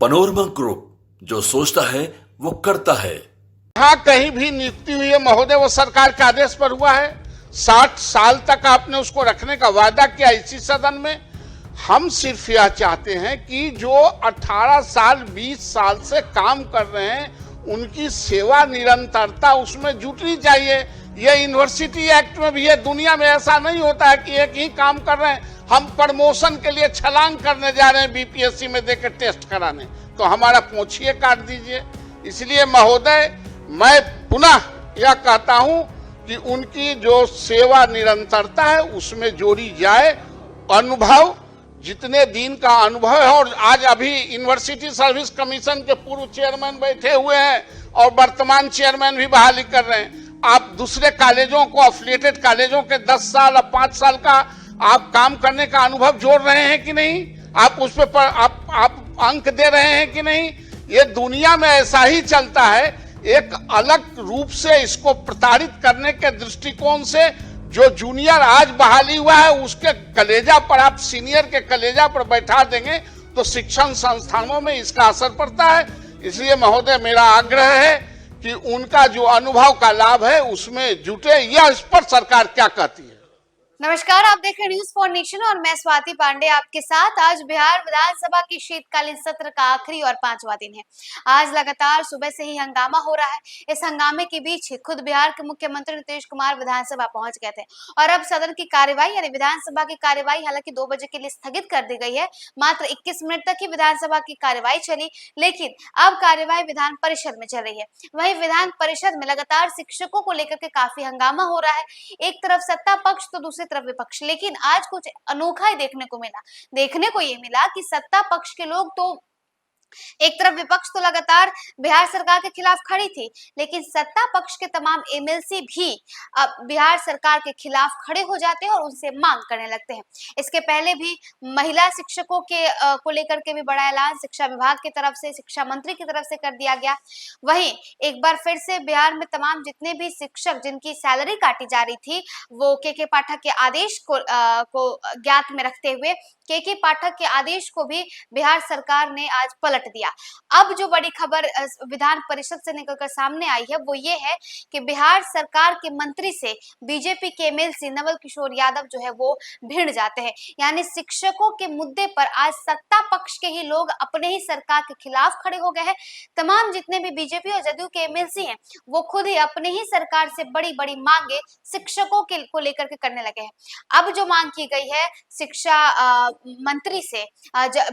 Panorama group, जो सोचता है वो करता है। हाँ, कहीं भी नियुक्ति हुई है महोदय, वो सरकार के आदेश पर हुआ है। 60 साल तक आपने उसको रखने का वादा किया इसी सदन में। हम सिर्फ यह चाहते हैं कि जो 18 साल 20 साल से काम कर रहे हैं उनकी सेवा निरंतरता उसमें जुटनी चाहिए। ये यूनिवर्सिटी एक्ट में भी है, दुनिया में ऐसा नहीं होता है कि एक ही काम कर रहे हैं। हम प्रमोशन के लिए छलांग करने जा रहे हैं बीपीएससी में देकर टेस्ट कराने, तो हमारा पोंछिए काट दीजिए। इसलिए महोदय, मैं पुनः यह कहता हूं कि उनकी जो सेवा निरंतरता है उसमें जोड़ी जाए। अनुभव, जितने दिन का अनुभव है, और आज अभी यूनिवर्सिटी सर्विस कमीशन के पूर्व चेयरमैन बैठे हुए हैं और वर्तमान चेयरमैन भी बहाली कर रहे हैं। आप दूसरे कॉलेजों को, अफिलिएटेड कॉलेजों के 10 साल और 5 साल का आप काम करने का अनुभव जोड़ रहे हैं कि नहीं? आप उस पर आप अंक दे रहे हैं कि नहीं? ये दुनिया में ऐसा ही चलता है। एक अलग रूप से इसको प्रताड़ित करने के दृष्टिकोण से जो जूनियर आज बहाली हुआ है उसके कलेजा पर आप सीनियर के कलेजा पर बैठा देंगे तो शिक्षण संस्थानों में इसका असर पड़ता है। इसलिए महोदय, मेरा आग्रह है कि उनका जो अनुभव का लाभ है उसमें जुटे। यह इस पर सरकार क्या कहती है? नमस्कार, आप देख रहे हैं न्यूज फॉर नेशन और मैं स्वाति पांडे आपके साथ। आज बिहार विधानसभा के शीतकालीन सत्र का आखिरी और 5वां दिन है। आज लगातार सुबह से ही हंगामा हो रहा है। इस हंगामे के बीच खुद बिहार के मुख्यमंत्री नीतीश कुमार विधानसभा पहुंच गए थे और अब सदन की कार्यवाही यानी विधानसभा की कार्यवाही हालांकि 2 बजे के लिए स्थगित कर दी गई है। मात्र 21 मिनट तक ही विधानसभा की कार्यवाही चली, लेकिन अब कार्यवाही विधान परिषद में चल रही है। वहीं विधान परिषद में लगातार शिक्षकों को लेकर के काफी हंगामा हो रहा है। एक तरफ सत्ता पक्ष तो दूसरी तरफ विपक्ष, लेकिन आज कुछ अनोखा ही देखने को ये मिला कि सत्ता पक्ष के लोग तो एक तरफ, विपक्ष तो लगातार बिहार सरकार के खिलाफ खड़ी थी, लेकिन सत्ता पक्ष के तमाम एमएलसी भी अब बिहार सरकार के खिलाफ खड़े हो जाते हैं और उनसे मांग करने लगते हैं। इसके पहले भी महिला शिक्षकों के को लेकर के भी बड़ा ऐलान शिक्षा विभाग की तरफ से, शिक्षा मंत्री की तरफ से कर दिया गया। वहीं एक बार फिर से बिहार में तमाम जितने भी शिक्षक जिनकी सैलरी काटी जा रही थी, वो के पाठक के आदेश को ज्ञात में रखते हुए के पाठक के आदेश को भी बिहार सरकार ने आज पलट दिया। अब जो बड़ी खबर विधान परिषद से निकलकर सामने आई है वो ये है कि बिहार सरकार के मंत्री से बीजेपी के एमएलसी नवल किशोर यादव जो है वो भिड़ जाते हैं। यानी शिक्षकों के मुद्दे पर आज सत्ता पक्ष के ही लोग अपने ही सरकार के खिलाफ खड़े हो गए हैं। तमाम जितने भी बीजेपी और जदयू के एमएलसी हैं वो खुद ही अपने ही सरकार से बड़ी बड़ी मांगे शिक्षकों के को लेकर के करने लगे हैं। अब जो मांग की गई है शिक्षा मंत्री से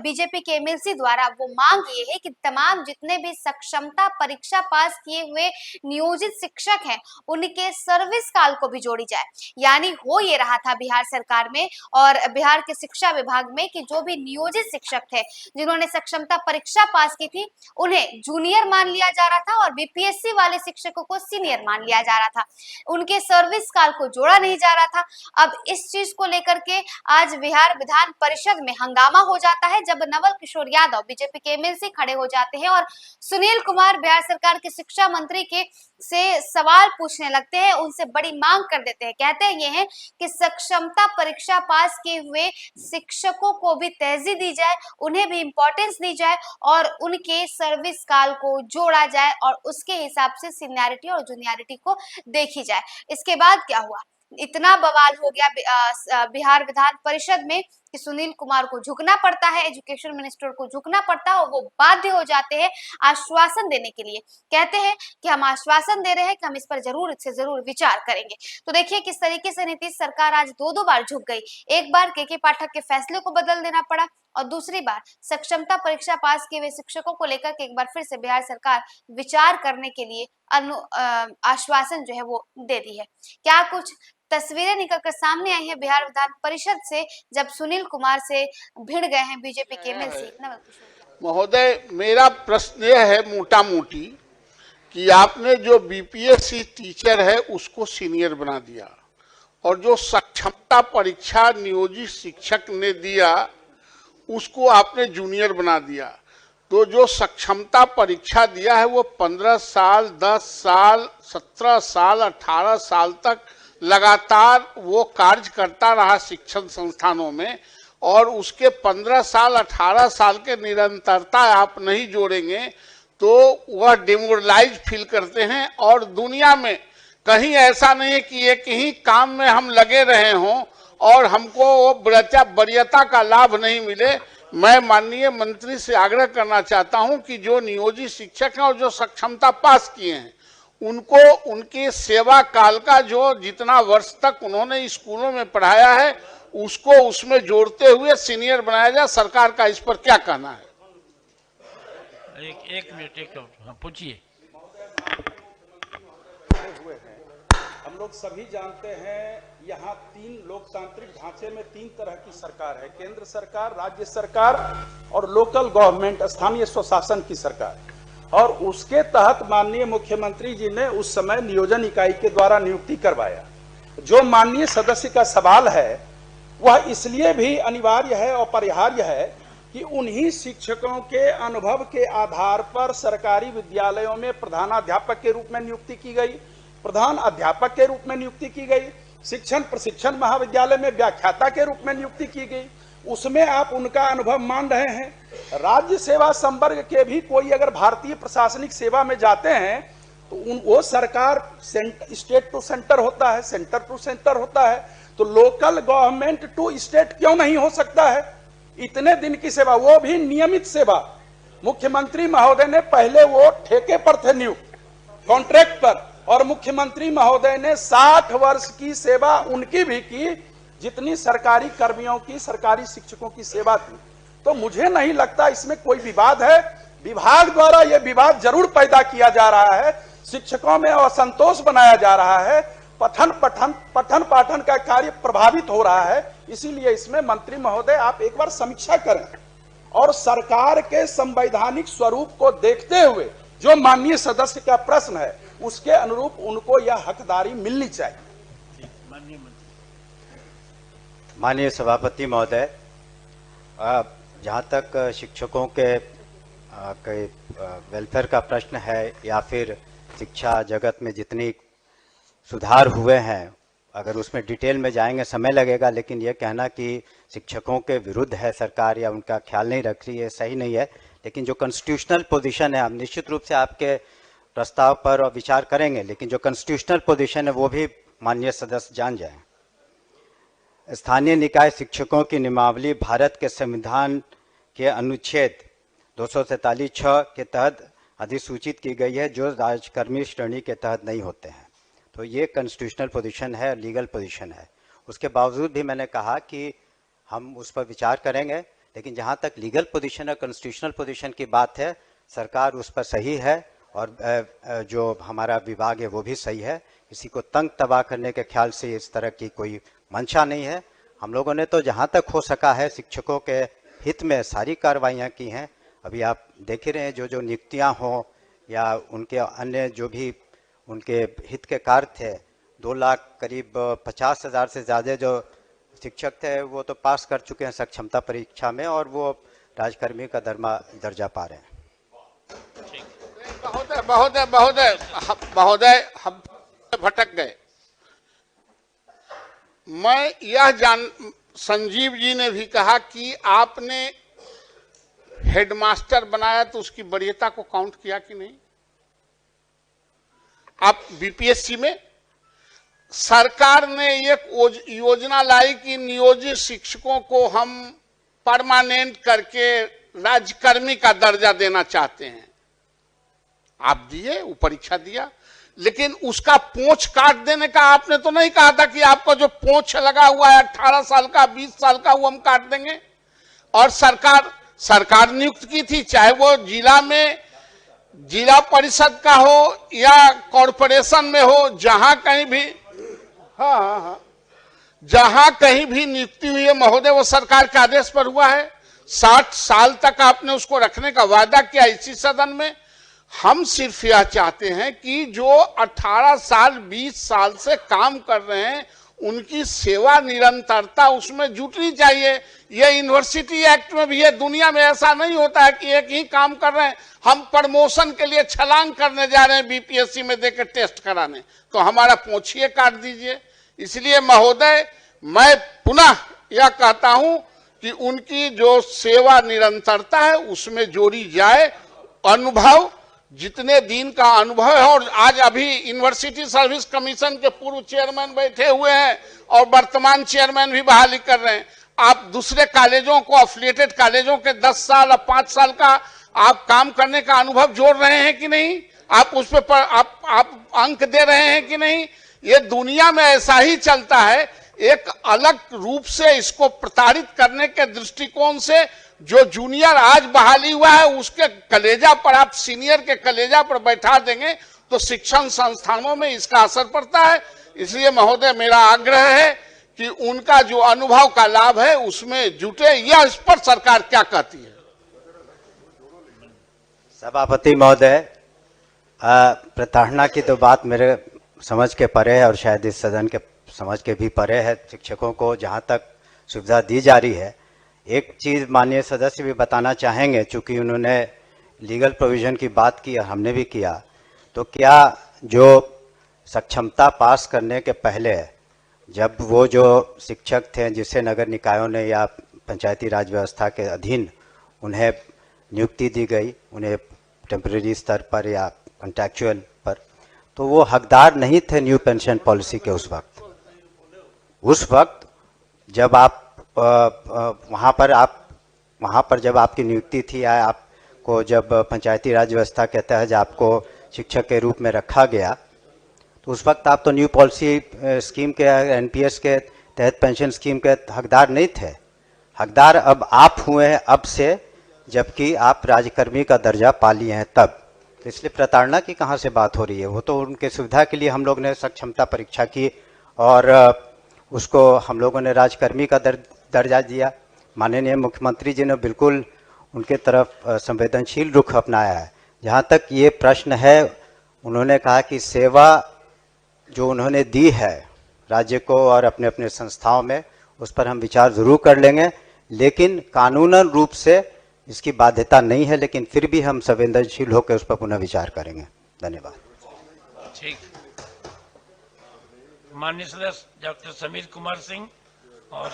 बीजेपी के एमएलसी द्वारा, वो मांग ये है कि तमाम जितने भी सक्षमता परीक्षा पास किए हुए नियोजित शिक्षक हैं उनके सर्विस काल को भी जोड़ी जाए। यानी हो ये रहा था बिहार सरकार में और बिहार के शिक्षा विभाग में कि जो भी नियोजित शिक्षक थे जिन्होंने सक्षमता परीक्षा पास की थी उन्हें जूनियर मान लिया जा रहा था और बीपीएससी वाले शिक्षकों को सीनियर मान लिया जा रहा था, उनके सर्विस काल को जोड़ा नहीं जा रहा था। अब इस चीज को लेकर के आज बिहार विधान परिषद में हंगामा हो जाता है जब नवल किशोर यादव बीजेपी के एमएलसी खड़े हो जाते हैं और सुनील कुमार बिहार सरकार के शिक्षा मंत्री के से सवाल पूछने लगते हैं, उनसे बड़ी मांग कर देते हैं। कहते हैं ये है कि सक्षमता परीक्षा पास किए हुए शिक्षकों को भी तरजीह दी जाए, उन्हें भी इंपॉर्टेंस दी जाए और उनके सर्विस काल को जोड़ा जाए और उसके हिसाब से सीनियरिटी और जूनियरिटी को देखी जाए। इसके बाद क्या हुआ, इतना बवाल हो गया बिहार विधान परिषद में कि सुनील कुमार को झुकना पड़ता है, एजुकेशन मिनिस्टर को झुकना पड़ता है और वो बाध्य हो जाते हैं आश्वासन देने के लिए। कहते हैं कि हम आश्वासन दे रहे हैं कि हम इस पर जरूर विचार करेंगे। तो देखिए किस तरीके से नीतीश सरकार आज दो बार झुक गई। एक बार के पाठक के फैसले को बदल देना पड़ा और दूसरी बार सक्षमता परीक्षा पास किए हुए शिक्षकों को लेकर के एक बार फिर से बिहार सरकार विचार करने के लिए आश्वासन जो है वो दे दी है। क्या कुछ तस्वीरें निकलकर सामने आई है बिहार विधान परिषद से जब सुनील कुमार से भिड़ गए हैं बीजेपी के एमएलसी नवल किशोर। महोदय, मेरा प्रश्न यह है मोटा मोटी कि आपने जो बीपीएससी टीचर है उसको सीनियर बना दिया और जो सक्षमता परीक्षा नियोजित शिक्षक ने दिया उसको आपने जूनियर बना दिया। तो जो सक्षमता परीक्षा दिया है वो 15 साल, 10 साल, 17 साल, 18 साल तक लगातार वो कार्य करता रहा शिक्षण संस्थानों में और उसके 15 साल 18 साल के निरंतरता आप नहीं जोड़ेंगे तो वह डिमोरलाइज फील करते हैं। और दुनिया में कहीं ऐसा नहीं है कि एक ही काम में हम लगे रहे हों और हमको वो वरीयता का लाभ नहीं मिले। मैं माननीय मंत्री से आग्रह करना चाहता हूं कि जो नियोजित शिक्षक हैं और जो सक्षमता पास किए हैं उनको उनके सेवा काल का जो जितना वर्ष तक उन्होंने स्कूलों में पढ़ाया है उसको उसमें जोड़ते हुए सीनियर बनाया जाए। सरकार का इस पर क्या कहना है? एक मिनट पूछिए। हम लोग सभी जानते हैं यहाँ 3 लोकतांत्रिक ढांचे में 3 तरह की सरकार है, केंद्र सरकार, राज्य सरकार और लोकल गवर्नमेंट, स्थानीय स्वशासन की सरकार। और उसके तहत माननीय मुख्यमंत्री जी ने उस समय नियोजन इकाई के द्वारा नियुक्ति करवाया। जो माननीय सदस्य का सवाल है वह इसलिए भी अनिवार्य है और अपरिहार्य है कि उन्हीं शिक्षकों के अनुभव के आधार पर सरकारी विद्यालयों में प्रधानाध्यापक के रूप में नियुक्ति की गई, प्रधान अध्यापक के रूप में नियुक्ति की गई, शिक्षण प्रशिक्षण महाविद्यालय में व्याख्याता के रूप में नियुक्ति की गई। उसमें आप उनका अनुभव मान रहे हैं। राज्य सेवा संवर्ग के भी कोई अगर भारतीय प्रशासनिक सेवा में जाते हैं तो वो सरकार स्टेट टू सेंटर होता है, सेंटर टू सेंटर होता है, तो लोकल गवर्नमेंट टू स्टेट क्यों नहीं हो सकता है? इतने दिन की सेवा, वो भी नियमित सेवा। मुख्यमंत्री महोदय ने पहले वो ठेके पर थे नियुक्त, कॉन्ट्रैक्ट पर, और मुख्यमंत्री महोदय ने 60 वर्ष की सेवा उनकी भी की जितनी सरकारी कर्मियों की, सरकारी शिक्षकों की सेवा थी। तो मुझे नहीं लगता इसमें कोई विवाद है। विभाग द्वारा यह विवाद जरूर पैदा किया जा रहा है, शिक्षकों में असंतोष बनाया जा रहा है, पठन पाठन का कार्य प्रभावित हो रहा है। इसीलिए इसमें मंत्री महोदय आप एक बार समीक्षा करें और सरकार के संवैधानिक स्वरूप को देखते हुए जो माननीय सदस्य का प्रश्न है उसके अनुरूप उनको यह हकदारी मिलनी चाहिए। माननीय सभापति महोदय, जहाँ तक शिक्षकों के वेलफेयर का प्रश्न है या फिर शिक्षा जगत में जितनी सुधार हुए हैं, अगर उसमें डिटेल में जाएंगे समय लगेगा, लेकिन ये कहना कि शिक्षकों के विरुद्ध है सरकार या उनका ख्याल नहीं रख रही है, सही नहीं है। लेकिन जो कॉन्स्टिट्यूशनल पोजीशन है, हम निश्चित रूप से आपके प्रस्ताव पर विचार करेंगे, लेकिन जो कॉन्स्टिट्यूशनल पोजीशन है वो भी माननीय सदस्य जान जाएं। स्थानीय निकाय शिक्षकों की नियमावली भारत के संविधान के अनुच्छेद 243(6) के तहत अधिसूचित की गई है, जो राजकर्मी श्रेणी के तहत नहीं होते हैं। तो ये कॉन्स्टिट्यूशनल पोजीशन है, लीगल पोजीशन है। उसके बावजूद भी मैंने कहा कि हम उस पर विचार करेंगे, लेकिन जहाँ तक लीगल पोजीशन और कॉन्स्टिट्यूशनल पोजीशन की बात है, सरकार उस पर सही है और जो हमारा विभाग है वो भी सही है। किसी को तंग तबाह करने के ख्याल से इस तरह की कोई मंशा नहीं है। हम लोगों ने तो जहाँ तक हो सका है शिक्षकों के हित में सारी कार्रवाइयाँ की हैं। अभी आप देख ही रहे हैं, जो नियुक्तियाँ हों या उनके अन्य जो भी उनके हित के कार्य थे, 2 लाख करीब 50,000 से ज़्यादा जो शिक्षक थे वो तो पास कर चुके हैं सक्षमता परीक्षा में और वो राजकर्मी का दर्जा पा रहे हैं। महोदय हम भटक गए। मैं यह संजीव जी ने भी कहा कि आपने हेडमास्टर बनाया तो उसकी वरीयता को काउंट किया कि नहीं? आप बीपीएससी में सरकार ने एक योजना लाई कि नियोजित शिक्षकों को हम परमानेंट करके राज्यकर्मी का दर्जा देना चाहते हैं। आप दिए, वो परीक्षा दिया, लेकिन उसका पोंछ काट देने का आपने तो नहीं कहा था कि आपका जो पोंछ लगा हुआ है 18 साल का 20 साल का वो हम काट देंगे। और सरकार नियुक्त की थी, चाहे वो जिला में जिला परिषद का हो या कॉरपोरेशन में हो, जहां कहीं भी जहां कहीं भी नियुक्ति हुई है महोदय वो सरकार के आदेश पर हुआ है। 60 साल तक आपने उसको रखने का वादा किया इसी सदन में। हम सिर्फ यह चाहते हैं कि जो 18 साल 20 साल से काम कर रहे हैं उनकी सेवा निरंतरता उसमें जुटनी चाहिए। यह यूनिवर्सिटी एक्ट में भी है, दुनिया में ऐसा नहीं होता है कि एक ही काम कर रहे हैं, हम प्रमोशन के लिए छलांग करने जा रहे हैं बीपीएससी में देकर टेस्ट कराने, तो हमारा पोंछिए काट दीजिए। इसलिए महोदय मैं पुनः यह कहता हूं कि उनकी जो सेवा निरंतरता है उसमें जोड़ी जाए। अनुभव, जितने दिन का अनुभव है, और आज अभी यूनिवर्सिटी सर्विस कमीशन के पूर्व चेयरमैन बैठे हुए हैं और वर्तमान चेयरमैन भी बहाली कर रहे हैं। आप दूसरे कॉलेजों को, एफिलिएटेड कॉलेजों के 10 साल और 5 साल का आप काम करने का अनुभव जोड़ रहे हैं कि नहीं? आप उस पर आप अंक दे रहे हैं कि नहीं? ये दुनिया में ऐसा ही चलता है। एक अलग रूप से इसको प्रताड़ित करने के दृष्टिकोण से जो जूनियर आज बहाली हुआ है उसके कलेजा पर, आप सीनियर के कलेजा पर बैठा देंगे तो शिक्षण संस्थानों में इसका असर पड़ता है। इसलिए महोदय, मेरा आग्रह है कि उनका जो अनुभव का लाभ है उसमें जुटे। यह इस पर सरकार क्या कहती है? सभापति महोदय, प्रताड़ना की तो बात मेरे समझ के परे है और शायद इस सदन के समझ के भी परे है। शिक्षकों को जहां तक सुविधा दी जा रही है, एक चीज माननीय सदस्य भी बताना चाहेंगे, चूंकि उन्होंने लीगल प्रोविजन की बात की और हमने भी किया, तो क्या जो सक्षमता पास करने के पहले जब वो जो शिक्षक थे जिसे नगर निकायों ने या पंचायती राज व्यवस्था के अधीन उन्हें नियुक्ति दी गई, उन्हें टेम्परेरी स्तर पर या कॉन्ट्रैक्चुअल पर, तो वो हकदार नहीं थे न्यू पेंशन पॉलिसी के उस वक्त जब आप वहाँ पर जब आपकी नियुक्ति थी या आपको जब पंचायती राज व्यवस्था के तहत आपको शिक्षक के रूप में रखा गया, तो उस वक्त आप तो न्यू पॉलिसी स्कीम के, एनपीएस के तहत पेंशन स्कीम के हकदार नहीं थे। हकदार अब आप हुए हैं अब से, जबकि आप राज्यकर्मी का दर्जा पा लिए हैं तब। तो इसलिए प्रताड़ना की कहाँ से बात हो रही है? वो तो उनके सुविधा के लिए हम लोग ने सक्षमता परीक्षा की और उसको हम लोगों ने राज्यकर्मी का दर्जा दिया। माननीय मुख्यमंत्री जी ने बिल्कुल उनके तरफ संवेदनशील रुख अपनाया है। जहाँ तक ये प्रश्न है, उन्होंने कहा कि सेवा जो उन्होंने दी है राज्य को और अपने अपने संस्थाओं में, उस पर हम विचार जरूर कर लेंगे, लेकिन कानूनन रूप से इसकी बाध्यता नहीं है, लेकिन फिर भी हम संवेदनशील होकर उस पर पुनः विचार करेंगे। धन्यवाद। ठीक। माननीय सदस्य डॉक्टर समीर कुमार सिंह और